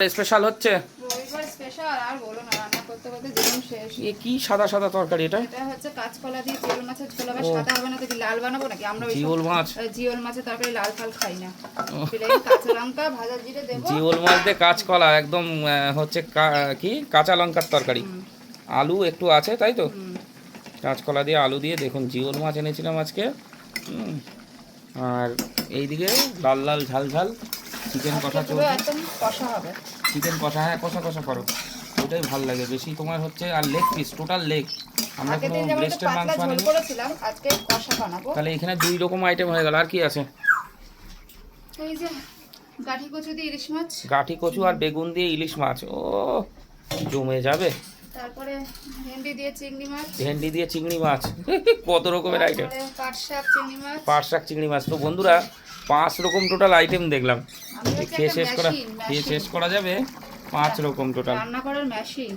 Special হচ্ছে রবিবার special আর বলো না, রান্না করতে করতে জীবন শেষ। এ কি সাদা সাদা তরকারি এটা? এটা হচ্ছে কাঁচকলা দিয়ে জিওল মাছের ঝোল। আবার সাদা হবে না তো কি লাল বানাবো নাকি? আমরা ওই জিওল মাছ, জিওল মাছের তরকারি লাল ফাল খাই না। প্লেন কাঁচা লঙ্কা ভাজা জিরে দেবো। জিওল মাছ দিয়ে কাঁচকলা একদম হচ্ছে কি কাঁচা লঙ্কার তরকারি, আলু একটু আছে তাই তো, কাঁচকলা দিয়ে আলু দিয়ে। দেখুন জিওল মাছ এনেছিলাম আজকে। আর এইদিকে লাল লাল ঝাল ঝাল চিকেন কষা চলছে। একদম কষা হবে চিকেন কষা, হ্যাঁ কষা কষা করো, ওটাই ভালো লাগে বেশি তোমার হচ্ছে। আর লেগ পিস, টোটাল লেগ। আমরা কোনো ব্রেস্টের মাংস আনিনি, করেছিলাম আজকে কষা বানাবো। তাহলে এখানে 2 রকম আইটেম হয়ে গেল। আর কি আছে? এই যে গাঠি কচু দিয়ে ইলিশ মাছ, গাঠি কচু আর বেগুন দিয়ে ইলিশ মাছ, ও জমে যাবে। তারপরে ভেন্ডি দিয়ে চিংড়ি মাছ, ভেন্ডি দিয়ে চিংড়ি মাছ কত রকমের আইটেম। পাট শাক চিংড়ি মাছ, পাট শাক চিংড়ি মাছ। তো বন্ধুরা 5 রকম টোটাল আইটেম দেখলাম। খেয়ে শেষ করা যাবে 5 রকম টোটাল। রান্না করার মেশিন।